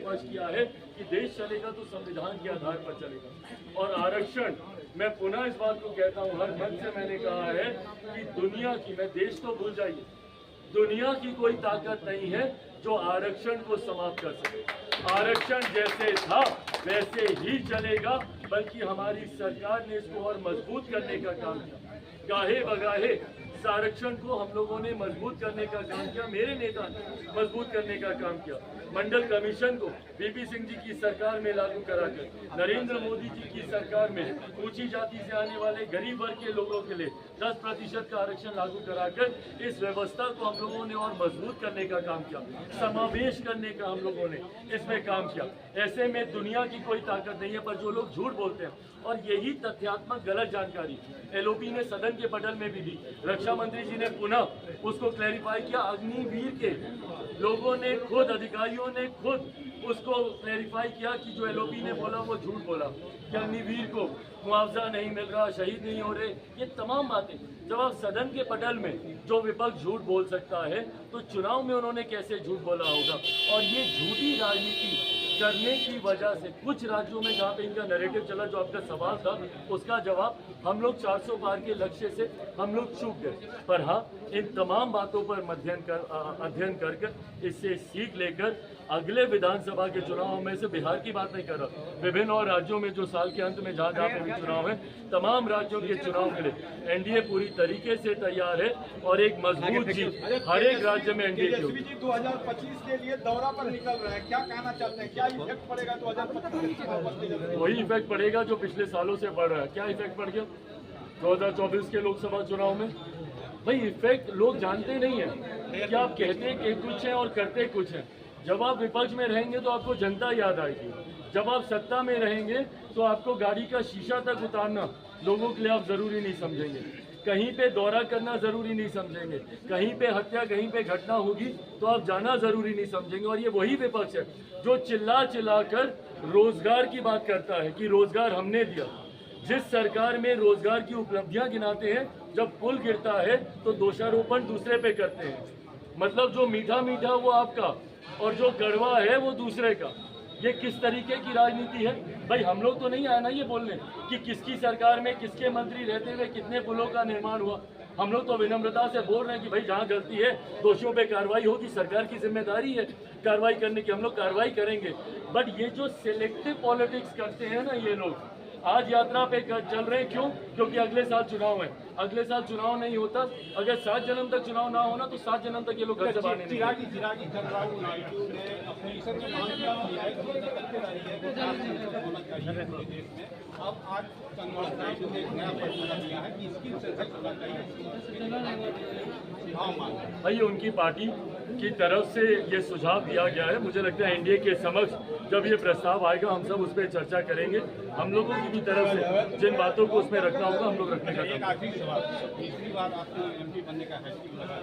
स्पष्ट किया है कि देश चलेगा तो संविधान के आधार पर चलेगा। और आरक्षण, मैं पुनः इस बात को कहता हूँ, हर मंच से मैंने कहा है कि दुनिया की, मैं देश तो भूल जाइए, दुनिया की कोई ताकत नहीं है जो आरक्षण को समाप्त कर सके। आरक्षण जैसे था वैसे ही चलेगा, बल्कि हमारी सरकार ने इसको और मजबूत करने का काम किया। गाहे बगाहे इस आरक्षण को हम लोगों ने मजबूत करने का काम किया, मेरे नेता ने मजबूत करने का काम किया। मंडल कमीशन को वीपी सिंह जी की सरकार में लागू कराकर, नरेंद्र मोदी जी की सरकार में ऊंची जाति से आने वाले गरीब वर्ग के लोगों के लिए 10% का आरक्षण लागू कराकर इस व्यवस्था को हम लोगों ने और मजबूत करने का काम किया, समावेश करने का हम लोगों ने इसमें काम किया। ऐसे में दुनिया की कोई ताकत नहीं है, पर जो लोग झूठ बोलते हैं और यही तथ्यात्मक गलत जानकारी एलओपी ने सदन के पटल में भी दी, रक्षा मंत्री जी ने पुनः उसको क्लैरिफाई किया। अग्निवीर के लोगों ने खुद, अधिकारियों ने खुद उसको क्लैरिफाई किया कि जो एलओपी ने बोला वो झूठ बोला, कि अग्निवीर को मुआवजा नहीं मिल रहा, शहीद नहीं हो रहे, ये तमाम बातें जब आप सदन के पटल में जो विपक्ष झूठ बोल सकता है तो चुनाव में उन्होंने कैसे झूठ बोला होगा। और ये झूठी राजनीति करने की वजह से कुछ राज्यों में जहाँ पे इनका नैरेटिव चला, जो आपका सवाल था उसका जवाब, हम लोग 400 पार के लक्ष्य से हम लोग चूक गए। पर हाँ, इन तमाम बातों पर अध्ययन कर इससे सीख लेकर अगले विधानसभा के चुनाव में, से बिहार की बात नहीं कर रहा, विभिन्न और राज्यों में जो साल के अंत में जहाँ पे भी चुनाव है, तमाम राज्यों के चुनाव के लिए एनडीए पूरी तरीके से तैयार है और एक मजबूत जीत हर एक राज्य में एनडीए की होगी। 2025 के लिए दौरा पर निकल रहे हैं, क्या कहना चाहते हैं, क्या इफेक्ट पड़ेगा 2025? वही इफेक्ट पड़ेगा जो पिछले सालों से पड़ रहा है। क्या इफेक्ट पड़ गया 2024 के लोकसभा चुनाव में? भाई इफेक्ट लोग जानते नहीं है कि आप कहते कि कुछ है और करते कुछ है। जब आप विपक्ष में रहेंगे तो आपको जनता याद आएगी, जब आप सत्ता में रहेंगे तो आपको गाड़ी का शीशा तक उतारना लोगों के लिए आप जरूरी नहीं समझेंगे, कहीं पे दौरा करना जरूरी नहीं समझेंगे, कहीं पे हत्या, कहीं पे घटना होगी तो आप जाना जरूरी नहीं समझेंगे। और ये वही विपक्ष है जो चिल्ला चिल्लाकर रोजगार की बात करता है कि रोजगार हमने दिया। जिस सरकार में रोजगार की उपलब्धियां गिनाते हैं, जब पुल गिरता है तो दोषारोपण दूसरे पे करते हैं। मतलब जो मीठा मीठा वो आपका और जो कड़वा है वो दूसरे का। ये किस तरीके की राजनीति है? भाई हम लोग तो नहीं आए ना ये बोलने कि किसकी सरकार में किसके मंत्री रहते हुए कितने पुलों का निर्माण हुआ। हम लोग तो विनम्रता से बोल रहे हैं कि भाई जहाँ गलती है दोषियों पे कार्रवाई होगी, सरकार की जिम्मेदारी है कार्रवाई करने की, हम लोग कार्रवाई करेंगे। बट ये जो सिलेक्टिव पॉलिटिक्स करते हैं ना ये लोग, आज यात्रा पे चल रहे हैं, क्यों? क्योंकि अगले साल चुनाव है। अगले साल चुनाव नहीं होता, अगर 7 जन्म तक चुनाव ना होना तो 7 जन्म तक ये लोग घर से बाहर नहीं चिरागी चंद्रबाबू नायडू ने अपने परिषद में मांग किया अब आज चंद्रबाबू नायडू ने एक नया फैसला किया है कि इसकी सेंसस होना चाहिए। भाई उनकी पार्टी की तरफ से ये सुझाव दिया गया है। मुझे लगता है एनडीए के समक्ष जब ये प्रस्ताव आएगा हम सब उस पर चर्चा करेंगे। हम लोगों की भी तरफ से जिन बातों को उसमें रखना होगा हम लोग रखने का। एक आखिरी सवाल, तीसरी बार आपको एमपी बनने का हैशटैग लगा